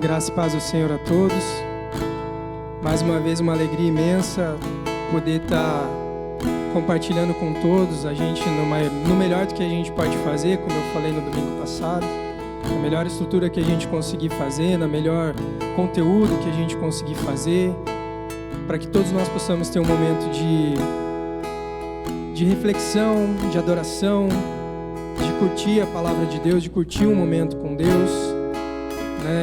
Graça e paz do Senhor a todos. Mais uma vez uma alegria imensa poder estar compartilhando com todos, a gente no melhor do que a gente pode fazer, como eu falei no domingo passado, na melhor estrutura que a gente conseguir fazer, na melhor conteúdo que a gente conseguir fazer, para que todos nós possamos ter um momento de reflexão, de adoração, de curtir a palavra de Deus, de curtir um momento com Deus.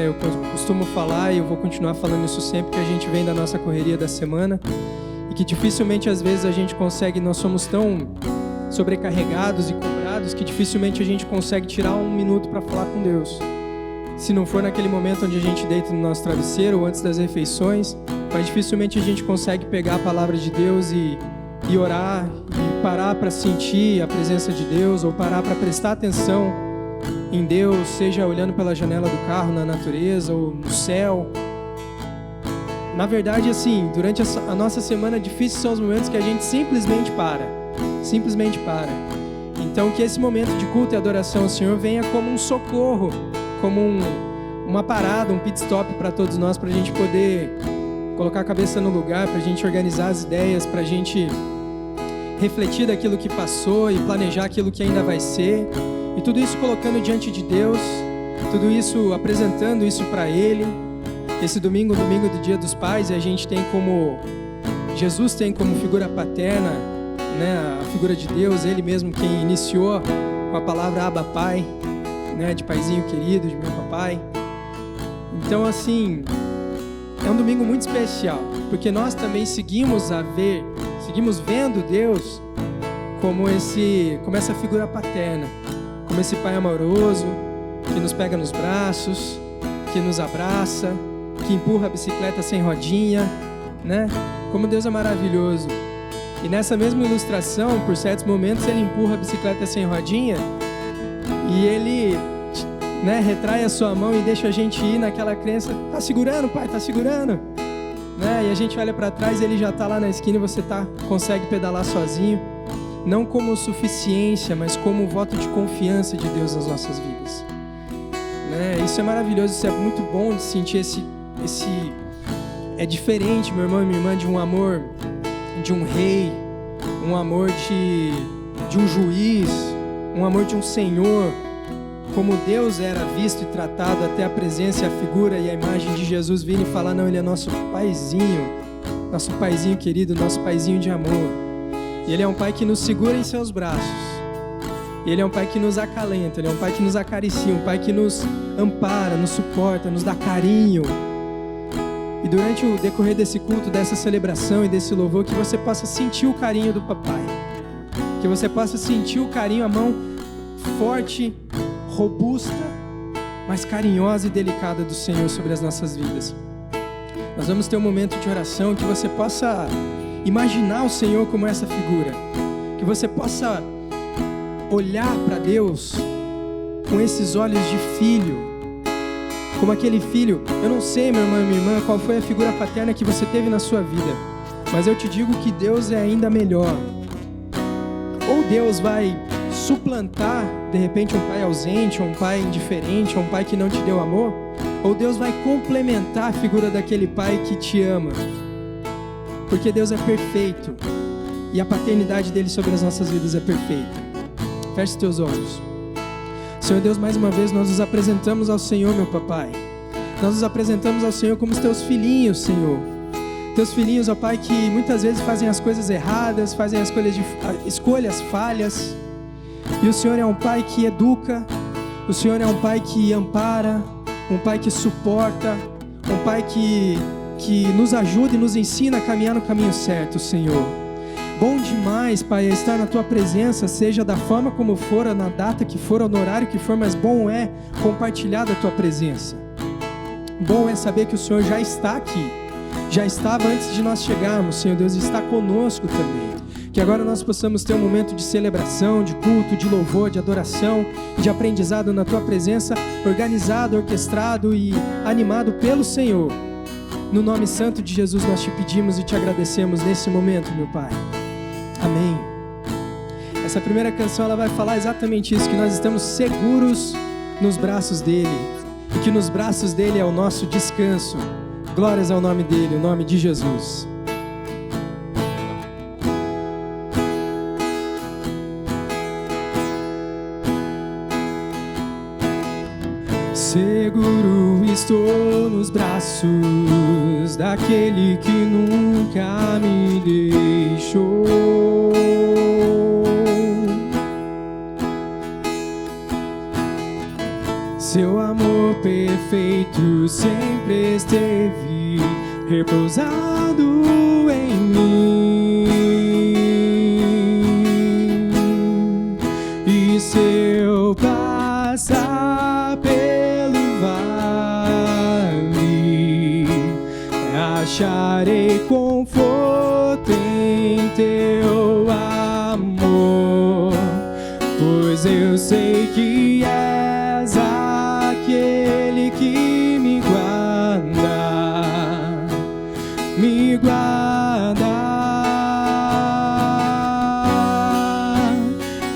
Eu costumo falar, e eu vou continuar falando isso sempre, que a gente vem da nossa correria da semana e que dificilmente às vezes a gente consegue, nós somos tão sobrecarregados e cobrados que dificilmente a gente consegue tirar um minuto para falar com Deus. Se não for naquele momento onde a gente deita no nosso travesseiro ou antes das refeições, mas dificilmente a gente consegue pegar a palavra de Deus e orar e parar para sentir a presença de Deus ou parar para prestar atenção em Deus, seja olhando pela janela do carro, na natureza ou no céu. Na verdade, assim, durante a nossa semana difícil são os momentos que a gente simplesmente para. Então que esse momento de culto e adoração ao Senhor venha como um socorro, como uma parada, um pit stop para todos nós, para a gente poder colocar a cabeça no lugar, para a gente organizar as ideias, para a gente refletir daquilo que passou e planejar aquilo que ainda vai ser. E tudo isso colocando diante de Deus, tudo isso apresentando isso para Ele. Esse domingo, o domingo do Dia dos Pais, e a gente tem como, Jesus tem como figura paterna, a figura de Deus, Ele mesmo quem iniciou com a palavra Abba Pai, de paizinho querido, de meu papai. Então assim, é um domingo muito especial, porque nós também seguimos vendo Deus como essa figura paterna, como esse pai amoroso, que nos pega nos braços, que nos abraça, que empurra a bicicleta sem rodinha, Como Deus é maravilhoso. E nessa mesma ilustração, por certos momentos, Ele empurra a bicicleta sem rodinha e Ele, retrai a sua mão e deixa a gente ir naquela crença, tá segurando, pai, tá segurando, E a gente olha para trás e Ele já tá lá na esquina e você consegue pedalar sozinho. Não como suficiência, mas como voto de confiança de Deus nas nossas vidas. Isso é maravilhoso, isso é muito bom de sentir é diferente, meu irmão e minha irmã, de um amor de um rei, um amor de um juiz, um amor de um senhor, como Deus era visto e tratado até a presença e a figura e a imagem de Jesus vir e falar, não, Ele é nosso paizinho querido, nosso paizinho de amor. E Ele é um pai que nos segura em seus braços. Ele é um pai que nos acalenta, Ele é um pai que nos acaricia, um pai que nos ampara, nos suporta, nos dá carinho. E durante o decorrer desse culto, dessa celebração e desse louvor, que você possa sentir o carinho do papai. Que você possa sentir o carinho, a mão forte, robusta, mas carinhosa e delicada do Senhor sobre as nossas vidas. Nós vamos ter um momento de oração, que você possa imaginar o Senhor como essa figura, que você possa olhar para Deus com esses olhos de filho, como aquele filho. Eu não sei, meu irmão e minha irmã, qual foi a figura paterna que você teve na sua vida, mas eu te digo que Deus é ainda melhor. Ou Deus vai suplantar, de repente, um pai ausente, ou um pai indiferente, ou um pai que não te deu amor, ou Deus vai complementar a figura daquele pai que te ama. Porque Deus é perfeito e a paternidade dele sobre as nossas vidas é perfeita. Feche teus olhos. Senhor Deus, mais uma vez nós nos apresentamos ao Senhor, meu papai. Nós nos apresentamos ao Senhor como os teus filhinhos, Senhor. Teus filhinhos, ó Pai, que muitas vezes fazem as coisas erradas, fazem as escolhas falhas. E o Senhor é um pai que educa, o Senhor é um pai que ampara, um pai que suporta, um pai que nos ajuda e nos ensina a caminhar no caminho certo, Senhor. Bom demais, Pai, estar na Tua presença, seja da forma como for, na data que for, ou no horário que for, mas bom é compartilhar da Tua presença. Bom é saber que o Senhor já está aqui, já estava antes de nós chegarmos, Senhor Deus, e está conosco também. Que agora nós possamos ter um momento de celebração, de culto, de louvor, de adoração, de aprendizado na Tua presença, organizado, orquestrado e animado pelo Senhor. No nome santo de Jesus nós te pedimos e te agradecemos nesse momento, meu Pai. Amém. Essa primeira canção ela vai falar exatamente isso, que nós estamos seguros nos braços dele. e que nos braços dele é o nosso descanso. Glórias ao nome dele, o nome de Jesus. Seguro estou nos braços daquele que nunca me deixou. Seu amor perfeito sempre esteve repousado em mim. E se eu passar pelo vale, acharei conforto em teu amor, pois eu sei que és aquele que me guarda, me guarda.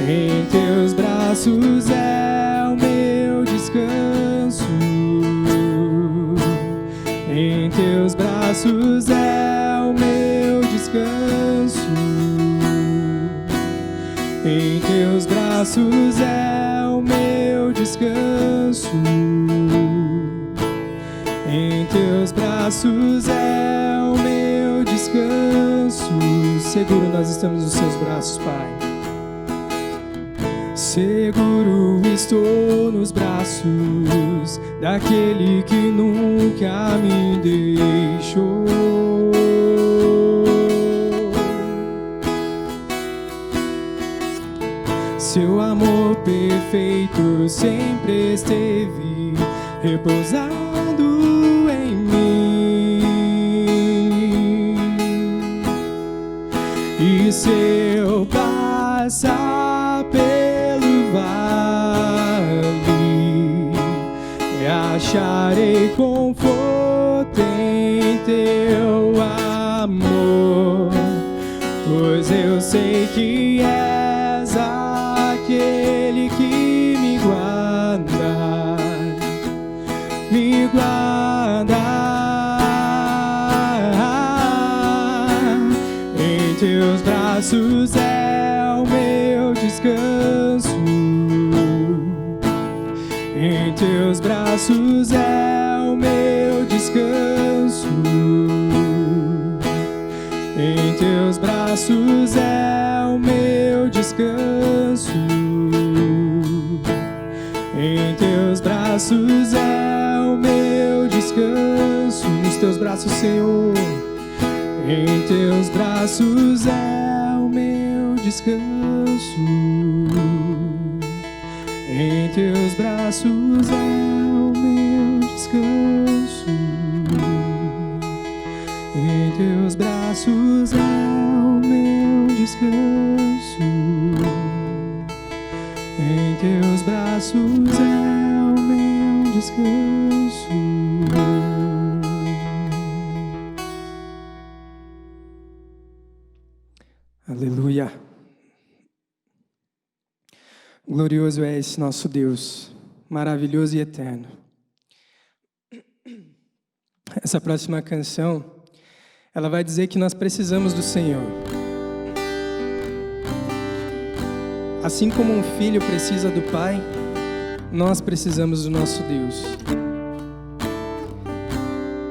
Em teus braços é o meu descanso, em teus braços é o meu descanso, em teus braços é o meu descanso, em teus braços é o meu descanso. Seguro nós estamos nos seus braços, Pai. Seguro estou nos braços daquele que nunca me deixou. Seu amor perfeito sempre esteve repousado em mim. E se eu passar pelo vale, acharei conforto em teu amor, pois eu sei que és aquele que me guarda, me guarda. Em teus braços é o meu descanso, em teus braços é o meu descanso, em teus braços é o meu descanso, em teus braços é o meu descanso. Nos teus braços, Senhor, em teus braços é o meu descanso, em teus braços é o meu descanso, em teus braços é o meu descanso, em teus braços é o meu descanso. Aleluia. Glorioso é esse nosso Deus, maravilhoso e eterno. Essa próxima canção, ela vai dizer que nós precisamos do Senhor. Assim como um filho precisa do pai, nós precisamos do nosso Deus.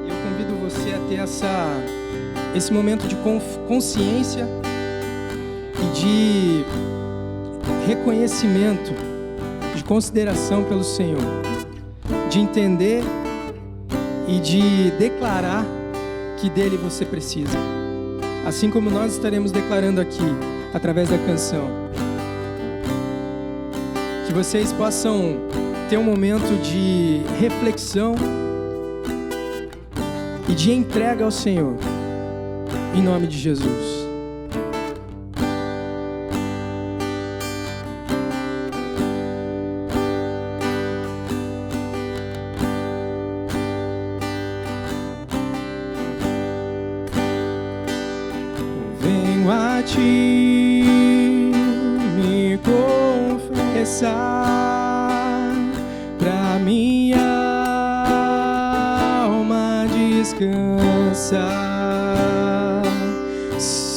E eu convido você a ter esse momento de consciência e de reconhecimento, de consideração pelo Senhor, de entender e de declarar que dele você precisa, assim como nós estaremos declarando aqui através da canção. Que vocês possam ter um momento de reflexão e de entrega ao Senhor, em nome de Jesus. Venho a ti me confessar, pra minha descansa.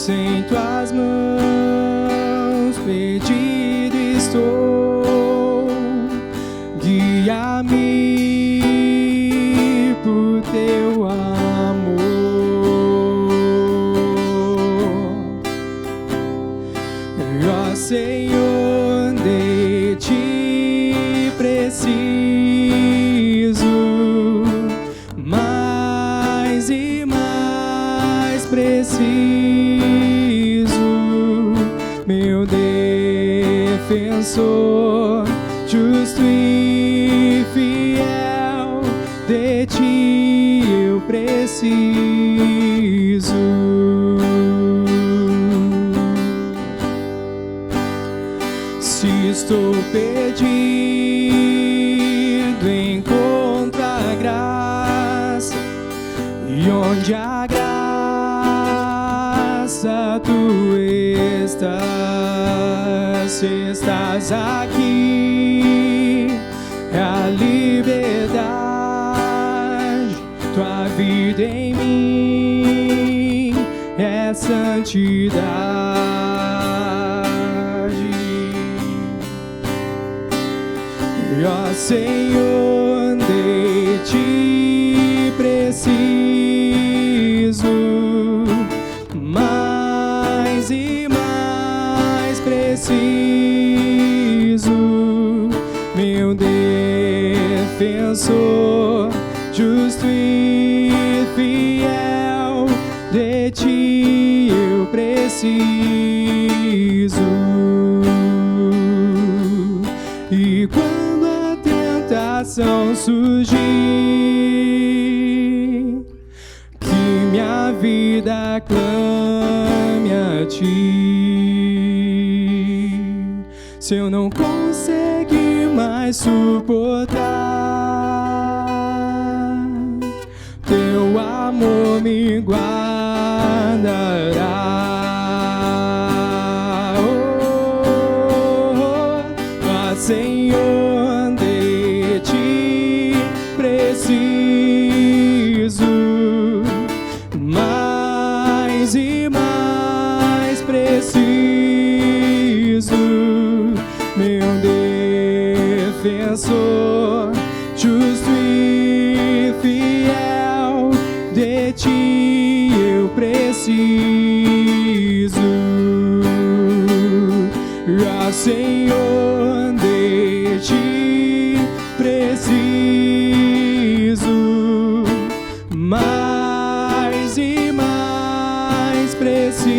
Em tuas mãos perdido estou, guia-me por teu amor. Ó Senhor, de ti preciso, mais e mais preciso. Meu defensor, justo e fiel, de ti eu preciso. Se estou perdido, encontra a graça, e onde a graça tu estás. Se estás aqui, é a liberdade, tua vida em mim é santidade. Ó Senhor, de ti preciso, mais e mais preciso. Meu defensor, justo e fiel, de ti eu preciso. E quando a tentação surgir, que minha vida clame a ti. Se eu não conseguir mais suportar, teu amor me guardará. Senhor, de ti preciso, mais e mais preciso. Meu defensor, justo e fiel, de ti eu preciso. Ó Senhor, de ti preciso, mais e mais preciso.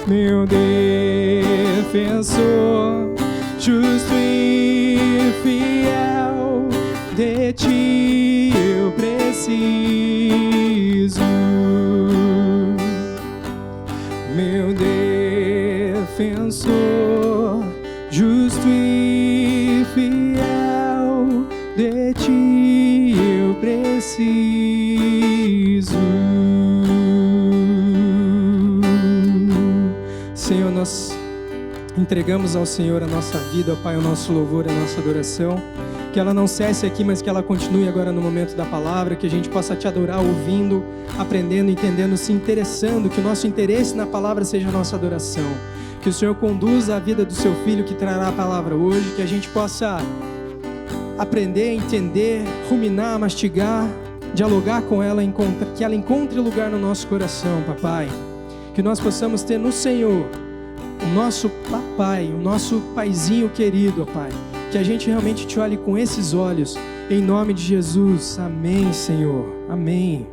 Meu defensor, justo e fiel, de ti eu preciso. Meu defensor, justo e fiel, de ti eu preciso. Senhor, nós entregamos ao Senhor a nossa vida, ó Pai, o nosso louvor, a nossa adoração. Que ela não cesse aqui, mas que ela continue agora no momento da palavra, que a gente possa te adorar ouvindo, aprendendo, entendendo, se interessando, que o nosso interesse na palavra seja a nossa adoração. Que o Senhor conduza a vida do seu filho que trará a palavra hoje, que a gente possa aprender, entender, ruminar, mastigar, dialogar com ela, que ela encontre lugar no nosso coração, papai. Que nós possamos ter no Senhor o nosso papai, o nosso paizinho querido, ó Pai. Que a gente realmente te olhe com esses olhos, em nome de Jesus. Amém, Senhor. Amém.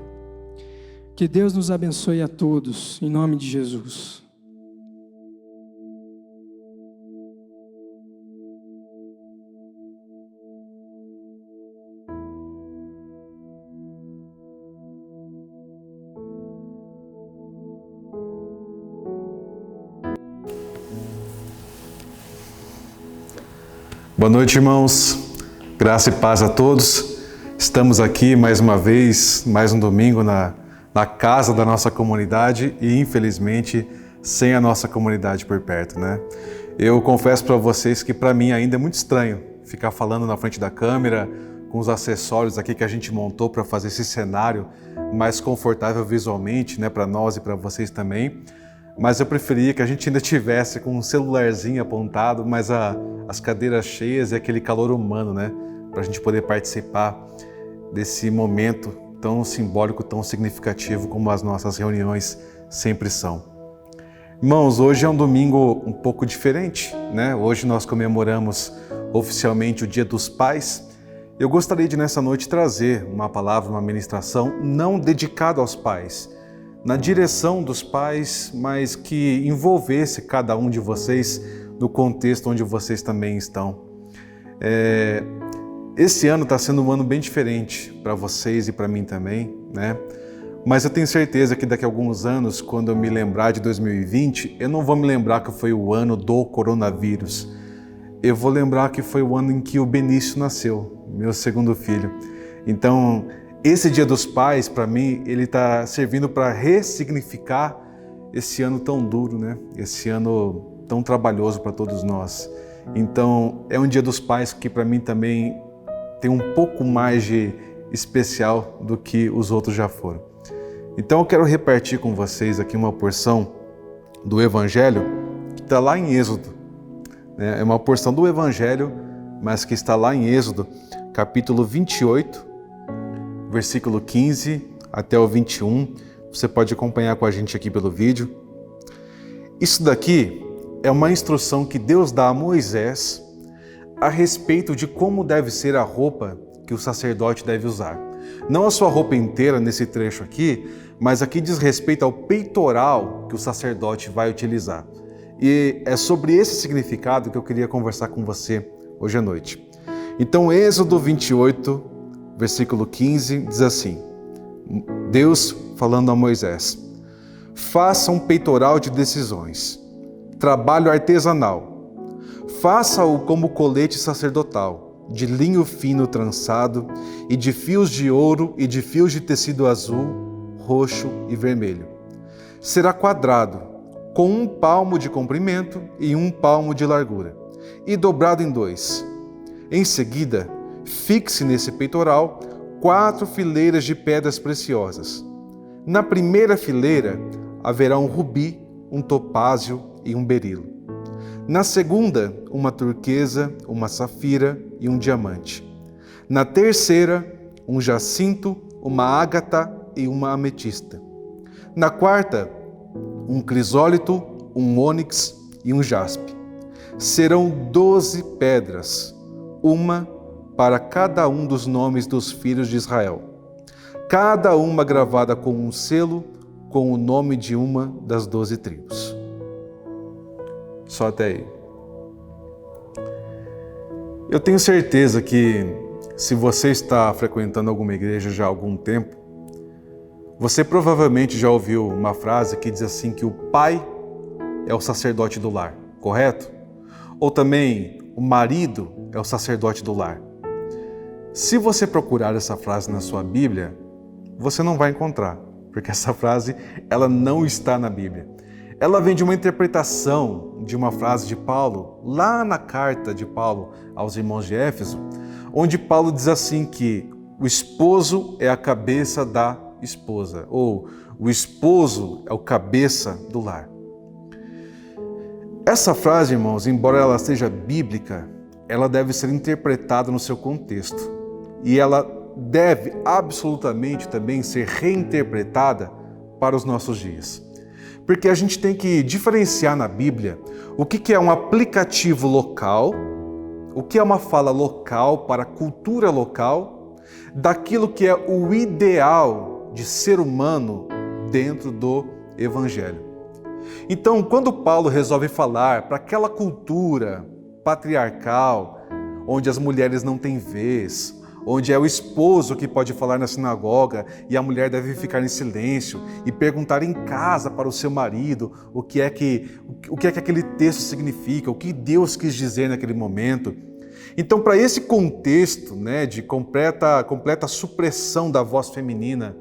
Que Deus nos abençoe a todos, em nome de Jesus. Boa noite, irmãos. Graça e paz a todos. Estamos aqui mais uma vez, mais um domingo na casa da nossa comunidade e, infelizmente, sem a nossa comunidade por perto, né? Eu confesso para vocês que para mim ainda é muito estranho ficar falando na frente da câmera, com os acessórios aqui que a gente montou para fazer esse cenário mais confortável visualmente, né, para nós e para vocês também. Mas eu preferia que a gente ainda tivesse com um celularzinho apontado, mas as cadeiras cheias e aquele calor humano, né, para a gente poder participar desse momento tão simbólico, tão significativo como as nossas reuniões sempre são. Irmãos, hoje é um domingo um pouco diferente, né? Hoje nós comemoramos oficialmente o Dia dos Pais. Eu gostaria de nessa noite trazer uma palavra, uma ministração não dedicada aos pais, na direção dos pais, mas que envolvesse cada um de vocês no contexto onde vocês também estão. Esse ano está sendo um ano bem diferente para vocês e para mim também, né? Mas eu tenho certeza que daqui a alguns anos, quando eu me lembrar de 2020, eu não vou me lembrar que foi o ano do coronavírus. Eu vou lembrar que foi o ano em que o Benício nasceu, meu segundo filho. Então, esse Dia dos Pais, para mim, ele está servindo para ressignificar esse ano tão duro, né? Esse ano tão trabalhoso para todos nós. Então, é um Dia dos Pais que para mim também tem um pouco mais de especial do que os outros já foram. Então eu quero repartir com vocês aqui uma porção do Evangelho que está lá em Êxodo. É uma porção do Evangelho, mas que está lá em Êxodo, capítulo 28, versículo 15 até o 21. Você pode acompanhar com a gente aqui pelo vídeo. Isso daqui é uma instrução que Deus dá a Moisés a respeito de como deve ser a roupa que o sacerdote deve usar. Não a sua roupa inteira nesse trecho aqui, mas aqui diz respeito ao peitoral que o sacerdote vai utilizar. E é sobre esse significado que eu queria conversar com você hoje à noite. Então, Êxodo 28, versículo 15, diz assim, Deus falando a Moisés: faça um peitoral de decisões, trabalho artesanal, faça-o como colete sacerdotal, de linho fino trançado, e de fios de ouro e de fios de tecido azul, roxo e vermelho. Será quadrado, com 1 palmo de comprimento e 1 palmo de largura, e dobrado em 2. Em seguida, fixe nesse peitoral 4 fileiras de pedras preciosas. Na primeira fileira haverá um rubi, um topázio e um berilo. Na segunda, uma turquesa, uma safira e um diamante. Na terceira, um jacinto, uma ágata e uma ametista. Na quarta, um crisólito, um ônix e um jaspe. Serão 12 pedras, uma para cada um dos nomes dos filhos de Israel, cada uma gravada com um selo com o nome de uma das 12 tribos. Só até aí. Eu tenho certeza que se você está frequentando alguma igreja já há algum tempo, você provavelmente já ouviu uma frase que diz assim que o pai é o sacerdote do lar, correto? Ou também o marido é o sacerdote do lar. Se você procurar essa frase na sua Bíblia, você não vai encontrar, porque essa frase ela não está na Bíblia. Ela vem de uma interpretação de uma frase de Paulo, lá na carta de Paulo aos irmãos de Éfeso, onde Paulo diz assim que o esposo é a cabeça da esposa, ou o esposo é o cabeça do lar. Essa frase, irmãos, embora ela seja bíblica, ela deve ser interpretada no seu contexto. E ela deve absolutamente também ser reinterpretada para os nossos dias. Porque a gente tem que diferenciar na Bíblia o que é um aplicativo local, o que é uma fala local para a cultura local, daquilo que é o ideal de ser humano dentro do Evangelho. Então, quando Paulo resolve falar para aquela cultura patriarcal, onde as mulheres não têm vez, onde é o esposo que pode falar na sinagoga e a mulher deve ficar em silêncio e perguntar em casa para o seu marido o que é que aquele texto significa, o que Deus quis dizer naquele momento. Então, para esse contexto, né, de completa supressão da voz feminina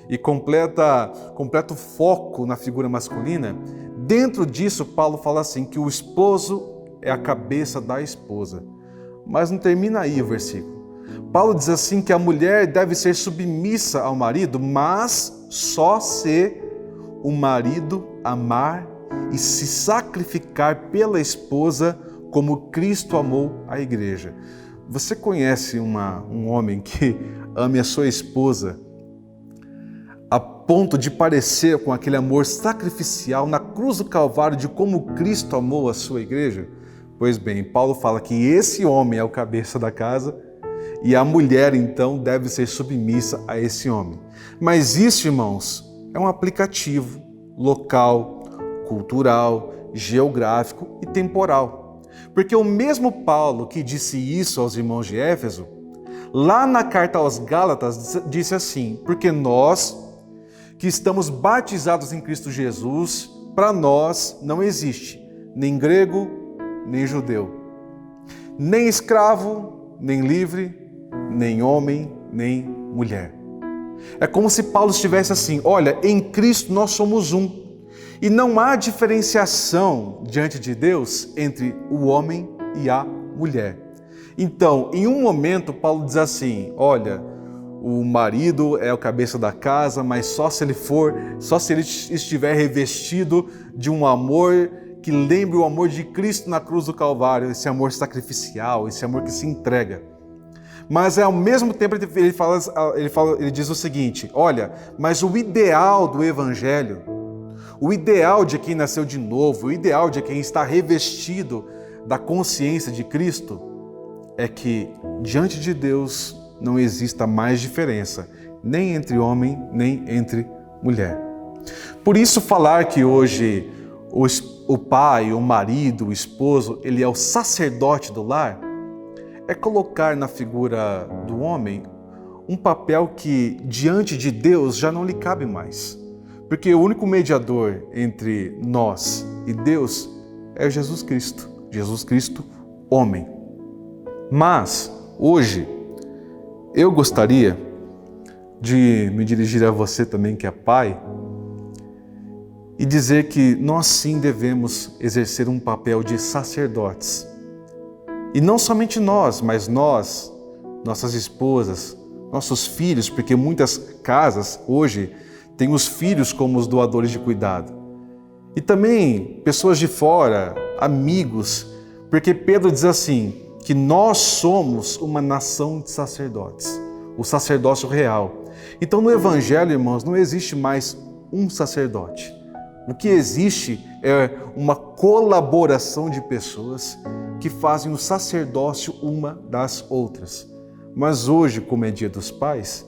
e completo foco na figura masculina, dentro disso Paulo fala assim que o esposo é a cabeça da esposa. Mas não termina aí o versículo. Paulo diz assim que a mulher deve ser submissa ao marido, mas só se o marido amar e se sacrificar pela esposa como Cristo amou a igreja. Você conhece um homem que ame a sua esposa a ponto de parecer com aquele amor sacrificial na cruz do Calvário de como Cristo amou a sua igreja? Pois bem, Paulo fala que esse homem é o cabeça da casa e a mulher, então, deve ser submissa a esse homem. Mas isso, irmãos, é um aplicativo local, cultural, geográfico e temporal. Porque o mesmo Paulo que disse isso aos irmãos de Éfeso, lá na carta aos Gálatas, disse assim: porque nós, que estamos batizados em Cristo Jesus, para nós não existe nem grego, nem judeu, nem escravo, nem livre, nem homem, nem mulher. É como se Paulo estivesse assim: olha, em Cristo nós somos um. E não há diferenciação diante de Deus entre o homem e a mulher. Então, em um momento, Paulo diz assim: olha, o marido é o cabeça da casa, mas só se ele estiver revestido de um amor que lembre o amor de Cristo na cruz do Calvário, esse amor sacrificial, esse amor que se entrega. Mas ao mesmo tempo ele diz o seguinte: olha, mas o ideal do Evangelho, o ideal de quem nasceu de novo, o ideal de quem está revestido da consciência de Cristo, é que diante de Deus não exista mais diferença, nem entre homem, nem entre mulher. Por isso falar que hoje o pai, o marido, o esposo, ele é o sacerdote do lar, é colocar na figura do homem um papel que diante de Deus já não lhe cabe mais. Porque o único mediador entre nós e Deus é Jesus Cristo, homem. Mas, hoje, eu gostaria de me dirigir a você também, que é pai, e dizer que nós sim devemos exercer um papel de sacerdotes. E não somente nós, mas nós, nossas esposas, nossos filhos, porque muitas casas hoje têm os filhos como os doadores de cuidado. E também pessoas de fora, amigos, porque Pedro diz assim, que nós somos uma nação de sacerdotes, o sacerdócio real. Então no Evangelho, irmãos, não existe mais um sacerdote. O que existe é uma colaboração de pessoas que fazem o sacerdócio uma das outras. Mas hoje, como é Dia dos Pais,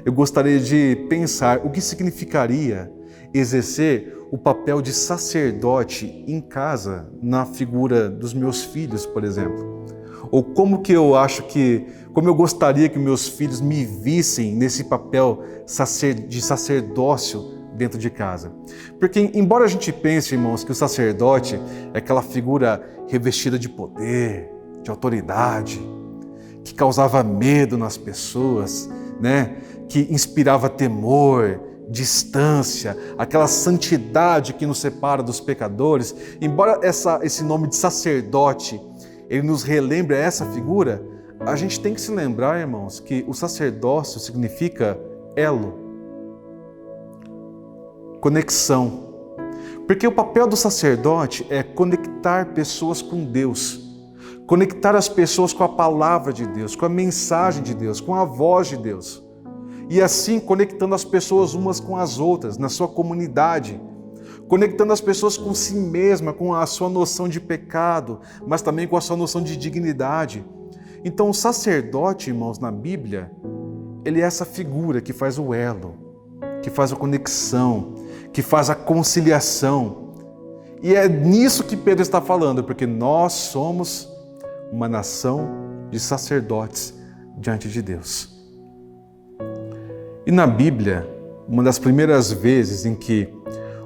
eu gostaria de pensar o que significaria exercer o papel de sacerdote em casa, na figura dos meus filhos, por exemplo. Ou como eu gostaria que meus filhos me vissem nesse papel de sacerdócio dentro de casa. Porque embora a gente pense, irmãos, que o sacerdote é aquela figura revestida de poder, de autoridade, que causava medo nas pessoas, né? Que inspirava temor, distância, aquela santidade que nos separa dos pecadores, embora esse nome de sacerdote, ele nos relembre essa figura, a gente tem que se lembrar, irmãos, que o sacerdócio significa elo, conexão. Porque o papel do sacerdote é conectar pessoas com Deus, conectar as pessoas com a palavra de Deus, com a mensagem de Deus, com a voz de Deus. E assim conectando as pessoas umas com as outras, na sua comunidade, conectando as pessoas com si mesma, com a sua noção de pecado, mas também com a sua noção de dignidade. Então o sacerdote, irmãos, na Bíblia, ele é essa figura que faz o elo, que faz a conexão, que faz a conciliação. E é nisso que Pedro está falando, porque nós somos uma nação de sacerdotes diante de Deus. E na Bíblia, uma das primeiras vezes em que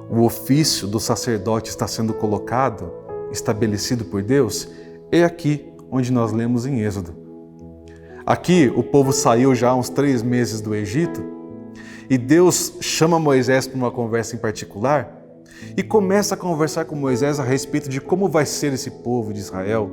o ofício do sacerdote está sendo colocado, estabelecido por Deus, é aqui onde nós lemos em Êxodo. Aqui o povo saiu já há uns 3 meses do Egito e Deus chama Moisés para uma conversa em particular e começa a conversar com Moisés a respeito de como vai ser esse povo de Israel,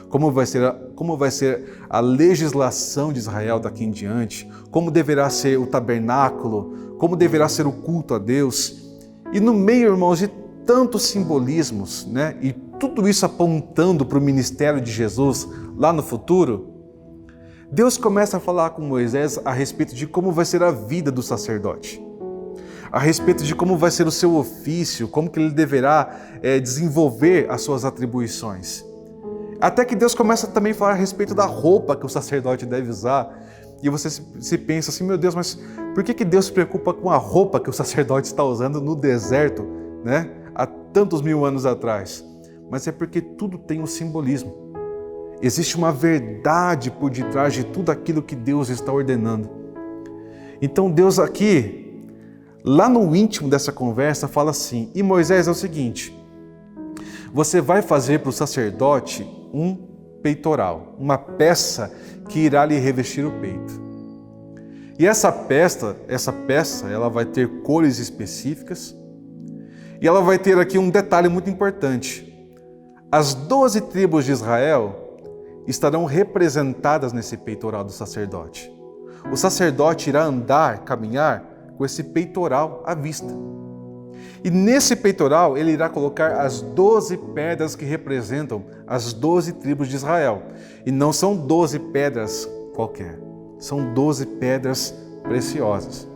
como vai ser a legislação de Israel daqui em diante, como deverá ser o tabernáculo, como deverá ser o culto a Deus. E no meio, irmãos, de tantos simbolismos, né? E tudo isso apontando para o ministério de Jesus lá no futuro, Deus começa a falar com Moisés a respeito de como vai ser a vida do sacerdote, a respeito de como vai ser o seu ofício, como que ele deverá desenvolver as suas atribuições. Até que Deus começa também a falar a respeito da roupa que o sacerdote deve usar. E você se pensa assim, meu Deus, mas por que Deus se preocupa com a roupa que o sacerdote está usando no deserto, né? Há tantos mil anos atrás? Mas é porque tudo tem um simbolismo. Existe uma verdade por detrás de tudo aquilo que Deus está ordenando. Então Deus aqui, lá no íntimo dessa conversa, fala assim: e Moisés, é o seguinte, você vai fazer para o sacerdote um peitoral, uma peça que irá lhe revestir o peito. E essa peça, ela vai ter cores específicas e ela vai ter aqui um detalhe muito importante. As 12 tribos de Israel estarão representadas nesse peitoral do sacerdote. O sacerdote irá caminhar com esse peitoral à vista. E nesse peitoral ele irá colocar as 12 pedras que representam as 12 tribos de Israel. E não são 12 pedras qualquer, são 12 pedras preciosas.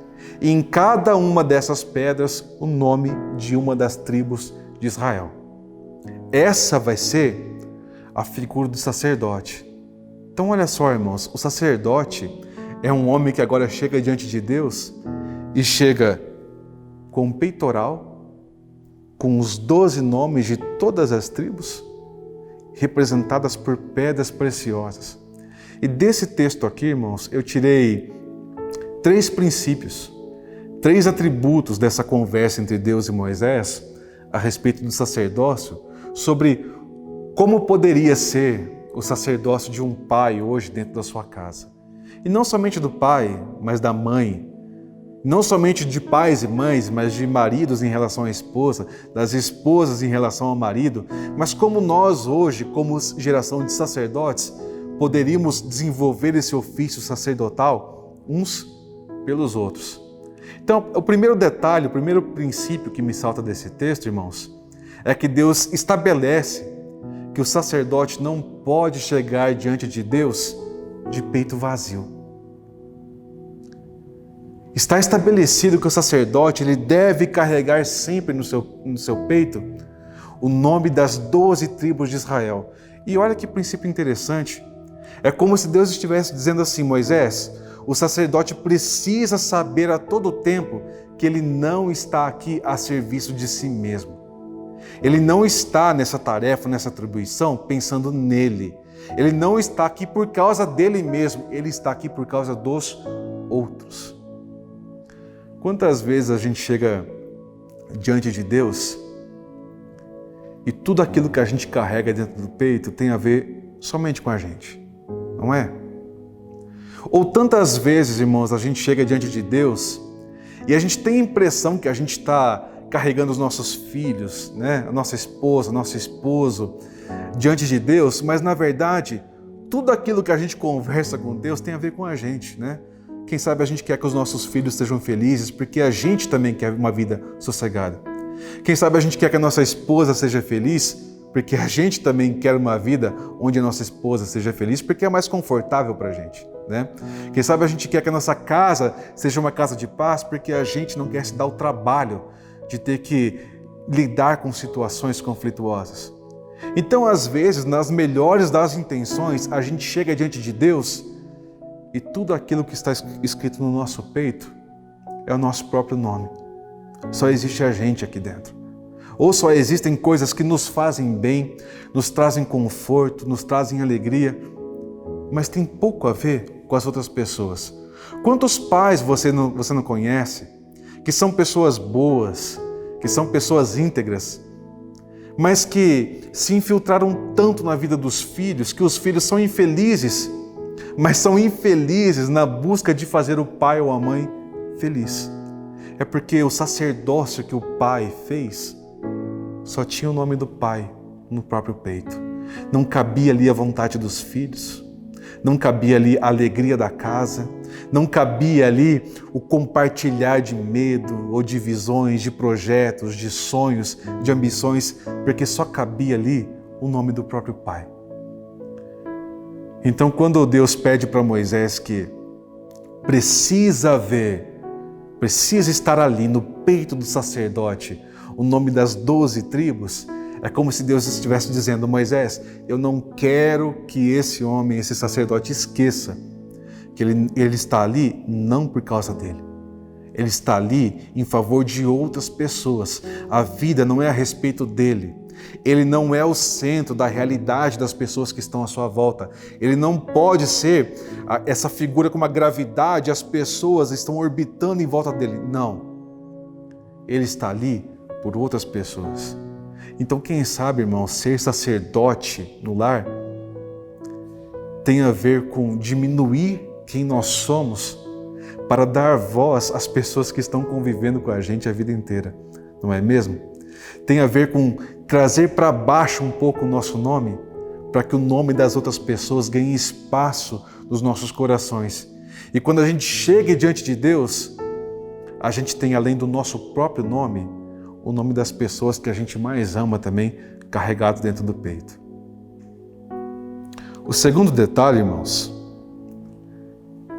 E em cada uma dessas pedras o nome de uma das tribos de Israel. Essa vai ser a figura do sacerdote. Então olha só, irmãos, o sacerdote é um homem que agora chega diante de Deus e chega com um peitoral, com os 12 nomes de todas as tribos, representadas por pedras preciosas. E desse texto aqui, irmãos, eu tirei 3 princípios, 3 atributos dessa conversa entre Deus e Moisés a respeito do sacerdócio, sobre como poderia ser o sacerdócio de um pai hoje dentro da sua casa. E não somente do pai, mas da mãe. Não somente de pais e mães, mas de maridos em relação à esposa, das esposas em relação ao marido, mas como nós hoje, como geração de sacerdotes, poderíamos desenvolver esse ofício sacerdotal uns pelos outros. Então, o primeiro detalhe, o primeiro princípio que me salta desse texto, irmãos, é que Deus estabelece que o sacerdote não pode chegar diante de Deus de peito vazio. Está estabelecido que o sacerdote ele deve carregar sempre no seu peito o nome das 12 tribos de Israel. E olha que princípio interessante. É como se Deus estivesse dizendo assim: Moisés, o sacerdote precisa saber a todo tempo que ele não está aqui a serviço de si mesmo. Ele não está nessa tarefa, nessa atribuição, pensando nele. Ele não está aqui por causa dele mesmo, ele está aqui por causa dos outros. Quantas vezes a gente chega diante de Deus e tudo aquilo que a gente carrega dentro do peito tem a ver somente com a gente, não é? Ou tantas vezes, irmãos, a gente chega diante de Deus e a gente tem a impressão que a gente está carregando os nossos filhos, né? A nossa esposa, nosso esposo, diante de Deus, mas na verdade, tudo aquilo que a gente conversa com Deus tem a ver com a gente, né? Quem sabe a gente quer que os nossos filhos sejam felizes, porque a gente também quer uma vida sossegada. Quem sabe a gente quer que a nossa esposa seja feliz, porque a gente também quer uma vida onde a nossa esposa seja feliz, porque é mais confortável para a gente, né? Quem sabe a gente quer que a nossa casa seja uma casa de paz, porque a gente não quer se dar o trabalho de ter que lidar com situações conflituosas. Então, às vezes, nas melhores das intenções, a gente chega diante de Deus e tudo aquilo que está escrito no nosso peito é o nosso próprio nome. Só existe a gente aqui dentro. Ou só existem coisas que nos fazem bem, nos trazem conforto, nos trazem alegria, mas tem pouco a ver com as outras pessoas. Quantos pais você não conhece, que são pessoas boas, que são pessoas íntegras, mas que se infiltraram tanto na vida dos filhos, que os filhos são infelizes, mas são infelizes na busca de fazer o pai ou a mãe feliz. É porque o sacerdócio que o pai fez só tinha o nome do Pai no próprio peito. Não cabia ali a vontade dos filhos, não cabia ali a alegria da casa, não cabia ali o compartilhar de medo ou de visões, de projetos, de sonhos, de ambições, porque só cabia ali o nome do próprio Pai. Então, quando Deus pede para Moisés que precisa estar ali no peito do sacerdote o nome das 12 tribos, é como se Deus estivesse dizendo: Moisés, eu não quero que esse homem, esse sacerdote, esqueça que ele está ali não por causa dele. Ele está ali em favor de outras pessoas. A vida não é a respeito dele. Ele não é o centro da realidade das pessoas que estão à sua volta. Ele não pode ser essa figura com uma gravidade, as pessoas estão orbitando em volta dele. Não. Ele está ali por outras pessoas. Então, quem sabe, irmão, ser sacerdote no lar tem a ver com diminuir quem nós somos para dar voz às pessoas que estão convivendo com a gente a vida inteira, não é mesmo? Tem a ver com trazer para baixo um pouco o nosso nome, para que o nome das outras pessoas ganhe espaço nos nossos corações. E quando a gente chega diante de Deus, a gente tem, além do nosso próprio nome, o nome das pessoas que a gente mais ama também carregado dentro do peito. O segundo detalhe, irmãos,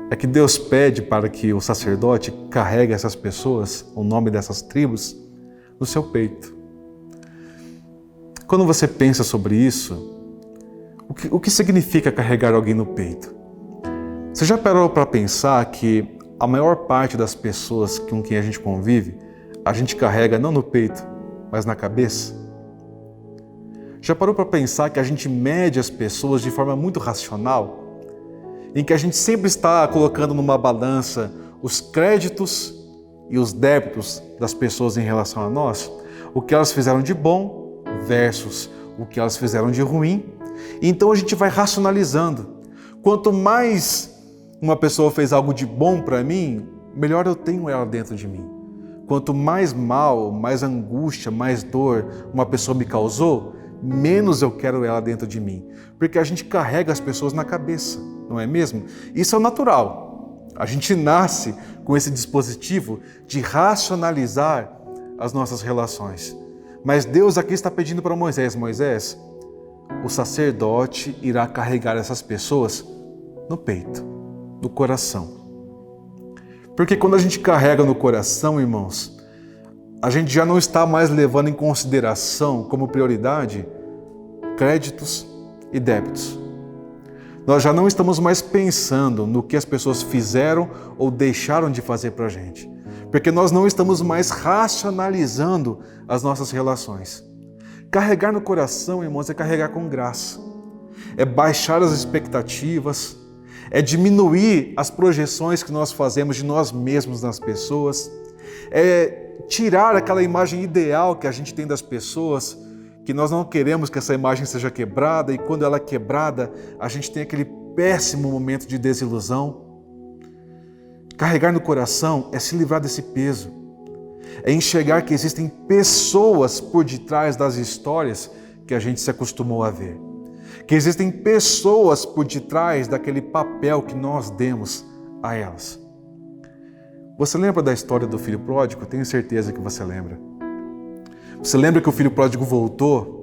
é que Deus pede para que o sacerdote carregue essas pessoas, o nome dessas tribos, no seu peito. Quando você pensa sobre isso, o que significa carregar alguém no peito? Você já parou para pensar que a maior parte das pessoas com quem a gente convive, a gente carrega não no peito, mas na cabeça? Já parou para pensar que a gente mede as pessoas de forma muito racional? Em que a gente sempre está colocando numa balança os créditos e os débitos das pessoas em relação a nós, o que elas fizeram de bom versus o que elas fizeram de ruim. E então a gente vai racionalizando. Quanto mais uma pessoa fez algo de bom para mim, melhor eu tenho ela dentro de mim. Quanto mais mal, mais angústia, mais dor uma pessoa me causou, menos eu quero ela dentro de mim. Porque a gente carrega as pessoas na cabeça, não é mesmo? Isso é natural. A gente nasce com esse dispositivo de racionalizar as nossas relações. Mas Deus aqui está pedindo para Moisés: Moisés, o sacerdote irá carregar essas pessoas no peito, no coração. Porque quando a gente carrega no coração, irmãos, a gente já não está mais levando em consideração como prioridade créditos e débitos. Nós já não estamos mais pensando no que as pessoas fizeram ou deixaram de fazer para a gente. Porque nós não estamos mais racionalizando as nossas relações. Carregar no coração, irmãos, é carregar com graça. É baixar as expectativas, é diminuir as projeções que nós fazemos de nós mesmos nas pessoas, é tirar aquela imagem ideal que a gente tem das pessoas, que nós não queremos que essa imagem seja quebrada, e quando ela é quebrada, a gente tem aquele péssimo momento de desilusão. Carregar no coração é se livrar desse peso, é enxergar que existem pessoas por detrás das histórias que a gente se acostumou a ver, que existem pessoas por detrás daquele papel que nós demos a elas. Você lembra da história do filho pródigo? Tenho certeza que você lembra. Você lembra que o filho pródigo voltou?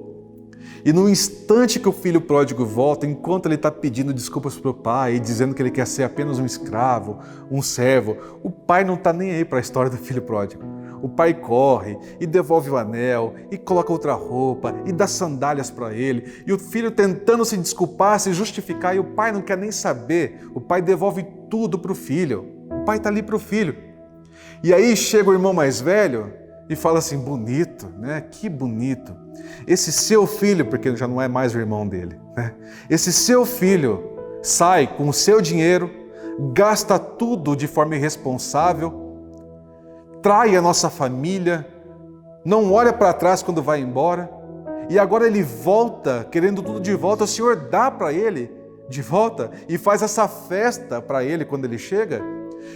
E no instante que o filho pródigo volta, enquanto ele está pedindo desculpas para o pai e dizendo que ele quer ser apenas um escravo, um servo, o pai não está nem aí para a história do filho pródigo. O pai corre e devolve o anel e coloca outra roupa e dá sandálias para ele. E o filho tentando se desculpar, se justificar, e o pai não quer nem saber. O pai devolve tudo para o filho. O pai está ali para o filho. E aí chega o irmão mais velho e fala assim: bonito, né? Que bonito. Esse seu filho, porque já não é mais o irmão dele, né? Esse seu filho sai com o seu dinheiro, gasta tudo de forma irresponsável, trai a nossa família, não olha para trás quando vai embora, e agora ele volta querendo tudo de volta. O Senhor dá para ele de volta e faz essa festa para ele quando ele chega.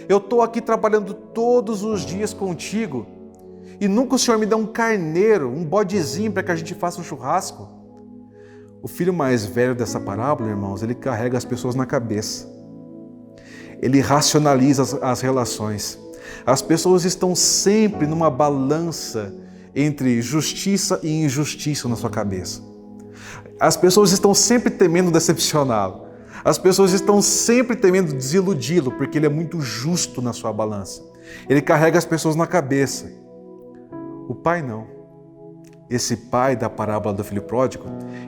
Eu estou aqui trabalhando todos os dias contigo E nunca o Senhor me dá um carneiro, um bodezinho para que a gente faça um churrasco. O filho mais velho dessa parábola, irmãos, ele carrega as pessoas na cabeça. Ele racionaliza as relações. As pessoas estão sempre numa balança entre justiça e injustiça na sua cabeça. As pessoas estão sempre temendo decepcioná-lo. As pessoas estão sempre temendo desiludi-lo, porque ele é muito justo na sua balança. Ele carrega as pessoas na cabeça. O pai não. Esse pai da parábola do filho pródigo,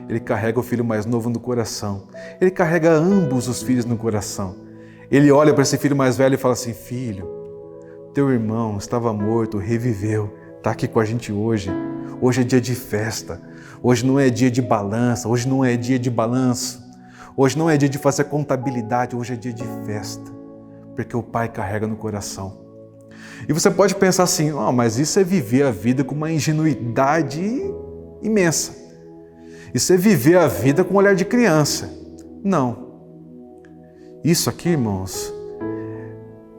ele carrega o filho mais novo no coração. Ele carrega ambos os filhos no coração. Ele olha para esse filho mais velho e fala assim: filho, teu irmão estava morto, reviveu, está aqui com a gente hoje. Hoje é dia de festa. Hoje não é dia de balança. Hoje não é dia de balanço. Hoje não é dia de fazer contabilidade. Hoje é dia de festa. Porque o pai carrega no coração. E você pode pensar assim: oh, mas isso é viver a vida com uma ingenuidade imensa. Isso é viver a vida com um olhar de criança. Não. Isso aqui, irmãos,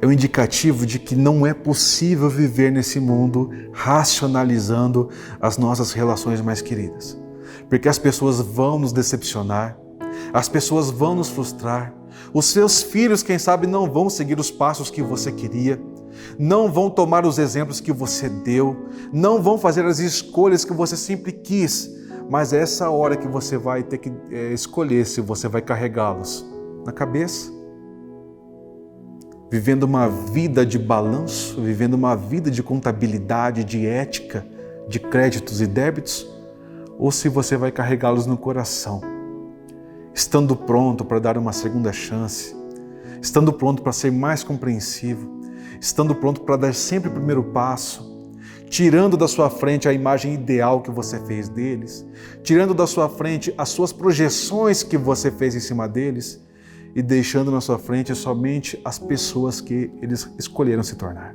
é um indicativo de que não é possível viver nesse mundo racionalizando as nossas relações mais queridas. Porque as pessoas vão nos decepcionar, as pessoas vão nos frustrar, os seus filhos, quem sabe, não vão seguir os passos que você queria, não vão tomar os exemplos que você deu, não vão fazer as escolhas que você sempre quis, mas é essa hora que você vai ter que escolher se você vai carregá-los na cabeça, vivendo uma vida de balanço, vivendo uma vida de contabilidade, de ética, de créditos e débitos, ou se você vai carregá-los no coração, estando pronto para dar uma segunda chance, estando pronto para ser mais compreensivo, estando pronto para dar sempre o primeiro passo, tirando da sua frente a imagem ideal que você fez deles, tirando da sua frente as suas projeções que você fez em cima deles e deixando na sua frente somente as pessoas que eles escolheram se tornar.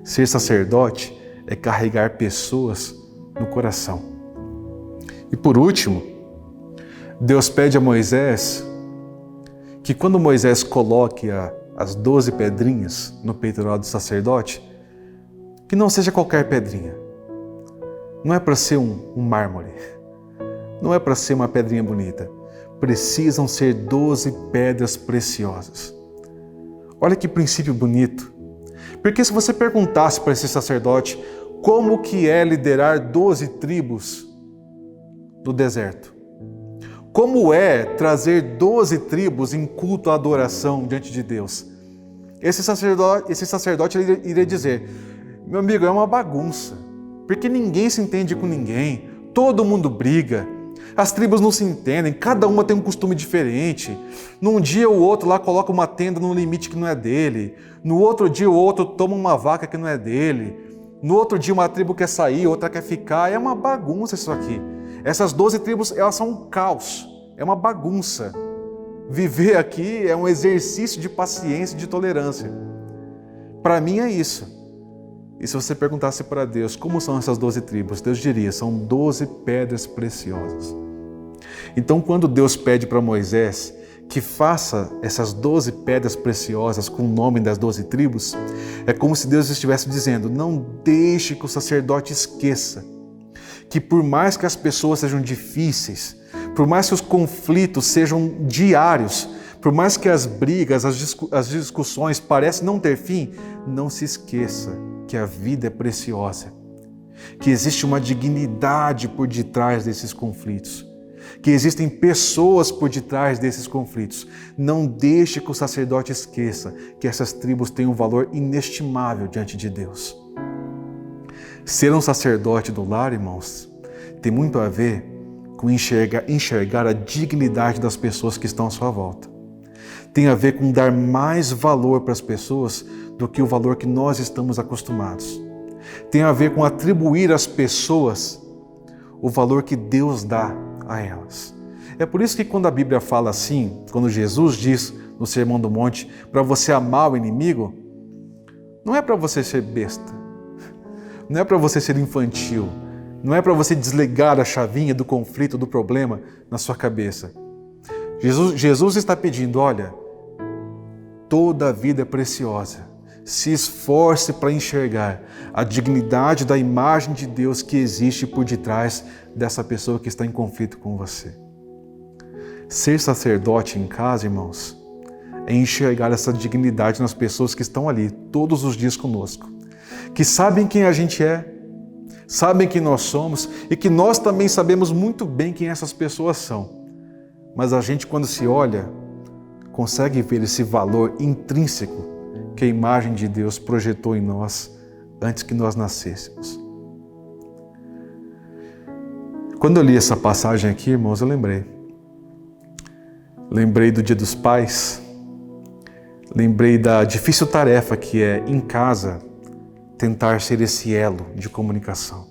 Ser sacerdote é carregar pessoas no coração. E por último, Deus pede a Moisés que quando Moisés coloque as 12 pedrinhas no peitoral do sacerdote, que não seja qualquer pedrinha. Não é para ser um mármore. Não é para ser uma pedrinha bonita. Precisam ser 12 pedras preciosas. Olha que princípio bonito. Porque se você perguntasse para esse sacerdote como que é liderar 12 tribos no deserto, como é trazer 12 tribos em culto à adoração diante de Deus, esse sacerdote iria dizer: meu amigo, é uma bagunça, porque ninguém se entende com ninguém, todo mundo briga, as tribos não se entendem, cada uma tem um costume diferente. Num dia o outro lá coloca uma tenda num limite que não é dele, no outro dia o outro toma uma vaca que não é dele, no outro dia uma tribo quer sair, outra quer ficar, é uma bagunça isso aqui. Essas 12 tribos, elas são um caos, é uma bagunça. Viver aqui é um exercício de paciência e de tolerância. Para mim é isso. E se você perguntasse para Deus como são essas 12 tribos, Deus diria: são 12 pedras preciosas. Então, quando Deus pede para Moisés que faça essas 12 pedras preciosas com o nome das 12 tribos, é como se Deus estivesse dizendo: não deixe que o sacerdote esqueça que por mais que as pessoas sejam difíceis, por mais que os conflitos sejam diários, por mais que as brigas, as discussões parecem não ter fim, não se esqueça que a vida é preciosa, que existe uma dignidade por detrás desses conflitos, que existem pessoas por detrás desses conflitos. Não deixe que o sacerdote esqueça que essas tribos têm um valor inestimável diante de Deus. Ser um sacerdote do lar, irmãos, tem muito a ver com enxergar a dignidade das pessoas que estão à sua volta. Tem a ver com dar mais valor para as pessoas do que o valor que nós estamos acostumados. Tem a ver com atribuir às pessoas o valor que Deus dá a elas. É por isso que quando a Bíblia fala assim, quando Jesus diz no Sermão do Monte, para você amar o inimigo, não é para você ser besta, não é para você ser infantil, não é para você desligar a chavinha do conflito, do problema na sua cabeça. Jesus está pedindo: olha, toda a vida é preciosa. se esforce para enxergar a dignidade da imagem de Deus que existe por detrás dessa pessoa que está em conflito com você. Ser sacerdote em casa, irmãos, é enxergar essa dignidade nas pessoas que estão ali todos os dias conosco, que sabem quem a gente é, sabem quem nós somos e que nós também sabemos muito bem quem essas pessoas são. Mas a gente, quando se olha, consegue ver esse valor intrínseco que a imagem de Deus projetou em nós antes que nós nascêssemos. Quando eu li essa passagem aqui, irmãos, eu lembrei do Dia dos Pais, lembrei da difícil tarefa que é, em casa, tentar ser esse elo de comunicação,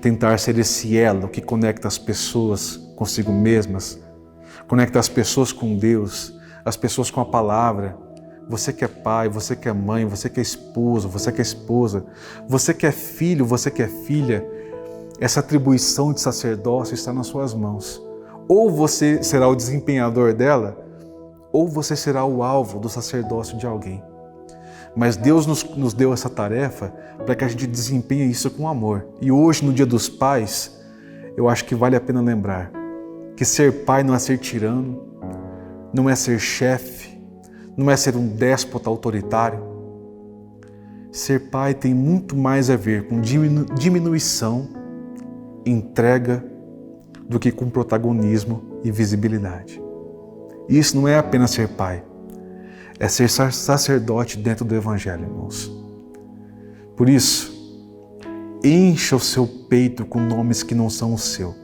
tentar ser esse elo que conecta as pessoas consigo mesmas, conecta as pessoas com Deus, as pessoas com a palavra. Você que é pai, você que é mãe, você que é esposo, você que é esposa, você que é filho, você que é filha, essa atribuição de sacerdócio está nas suas mãos. Ou você será o desempenhador dela, ou você será o alvo do sacerdócio de alguém. Mas Deus nos deu essa tarefa para que a gente desempenhe isso com amor. E hoje, no Dia dos Pais, eu acho que vale a pena lembrar que ser pai não é ser tirano, não é ser chefe, não é ser um déspota autoritário. Ser pai tem muito mais a ver com diminuição, entrega, do que com protagonismo e visibilidade. Isso não é apenas ser pai, é ser sacerdote dentro do Evangelho, irmãos. Por isso, encha o seu peito com nomes que não são o seu.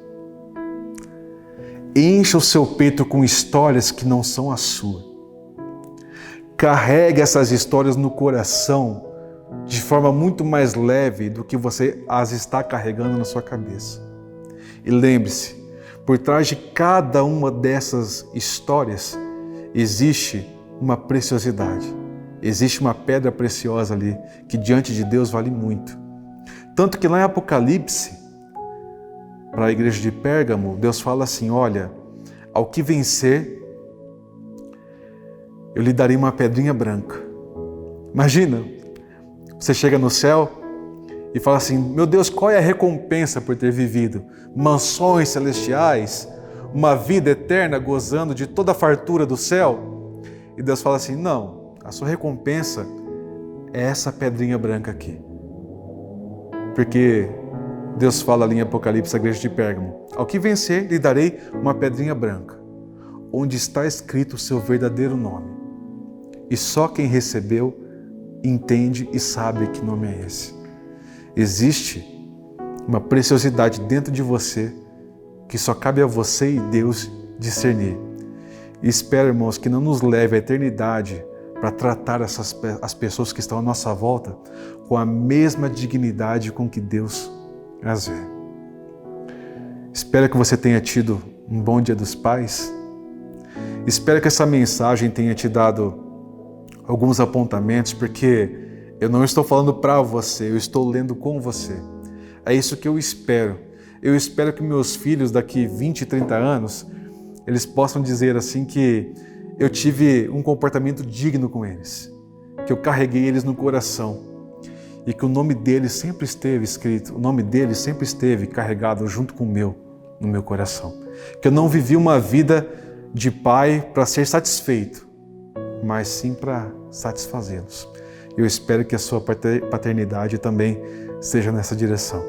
Encha o seu peito com histórias que não são a sua. Carregue essas histórias no coração de forma muito mais leve do que você as está carregando na sua cabeça. E lembre-se, por trás de cada uma dessas histórias existe uma preciosidade. Existe uma pedra preciosa ali que diante de Deus vale muito. Tanto que lá em Apocalipse, para a igreja de Pérgamo, Deus fala assim: olha, ao que vencer, eu lhe darei uma pedrinha branca. Imagina, você chega no céu e fala assim: meu Deus, qual é a recompensa por ter vivido? Mansões celestiais, uma vida eterna gozando de toda a fartura do céu? E Deus fala assim: não, a sua recompensa é essa pedrinha branca aqui. Porque Deus fala ali em Apocalipse, a igreja de Pérgamo: ao que vencer, lhe darei uma pedrinha branca, onde está escrito o seu verdadeiro nome. E só quem recebeu entende e sabe que nome é esse. Existe uma preciosidade dentro de você que só cabe a você e Deus discernir. E espero, irmãos, que não nos leve à eternidade para tratar as pessoas que estão à nossa volta com a mesma dignidade com que Deus as vê. Espero que você tenha tido um bom Dia dos Pais. Espero que essa mensagem tenha te dado alguns apontamentos, porque eu não estou falando para você, eu estou lendo com você. É isso que eu espero. Eu espero que meus filhos daqui 20, 30 anos, eles possam dizer assim que eu tive um comportamento digno com eles, que eu carreguei eles no coração e que o nome deles sempre esteve escrito, o nome deles sempre esteve carregado junto com o meu, no meu coração. Que eu não vivi uma vida de pai para ser satisfeito, mas sim para satisfazê-los. Eu espero que a sua paternidade também seja nessa direção.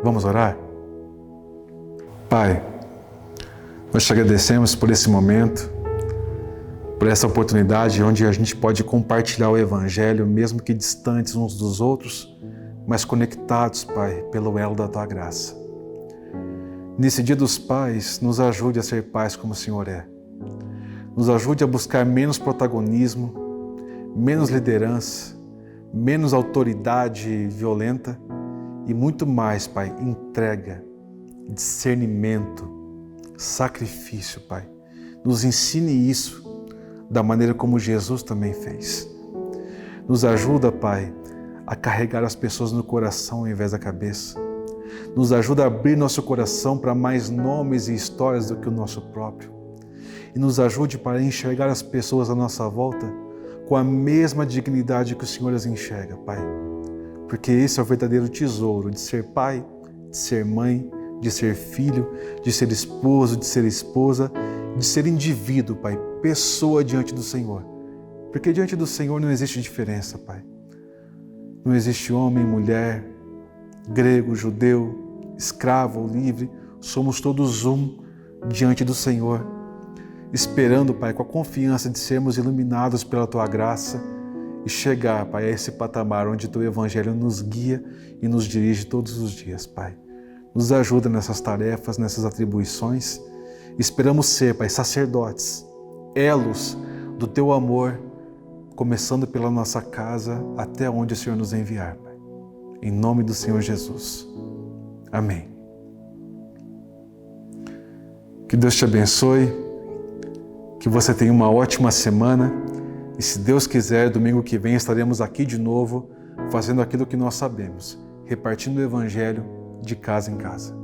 Vamos orar? Pai, nós te agradecemos por esse momento, por essa oportunidade onde a gente pode compartilhar o Evangelho, mesmo que distantes uns dos outros, mas conectados, Pai, pelo elo da Tua graça. Nesse Dia dos Pais, nos ajude a ser pais como o Senhor é. Nos ajude a buscar menos protagonismo, menos liderança, menos autoridade violenta e muito mais, Pai, entrega, discernimento, sacrifício, Pai. Nos ensine isso da maneira como Jesus também fez. Nos ajuda, Pai, a carregar as pessoas no coração ao invés da cabeça. Nos ajuda a abrir nosso coração para mais nomes e histórias do que o nosso próprio. E nos ajude para enxergar as pessoas à nossa volta com a mesma dignidade que o Senhor as enxerga, Pai. Porque esse é o verdadeiro tesouro de ser pai, de ser mãe, de ser filho, de ser esposo, de ser esposa, de ser indivíduo, Pai, pessoa diante do Senhor. Porque diante do Senhor não existe diferença, Pai. Não existe homem, mulher, grego, judeu, escravo ou livre. Somos todos um diante do Senhor, esperando, Pai, com a confiança de sermos iluminados pela Tua graça e chegar, Pai, a esse patamar onde Teu Evangelho nos guia e nos dirige todos os dias, Pai. Nos ajuda nessas tarefas, nessas atribuições. Esperamos ser, Pai, sacerdotes, elos do Teu amor, começando pela nossa casa até onde o Senhor nos enviar, Pai. Em nome do Senhor Jesus. Amém. Que Deus te abençoe, que você tenha uma ótima semana e, se Deus quiser, domingo que vem estaremos aqui de novo, fazendo aquilo que nós sabemos, repartindo o Evangelho de casa em casa.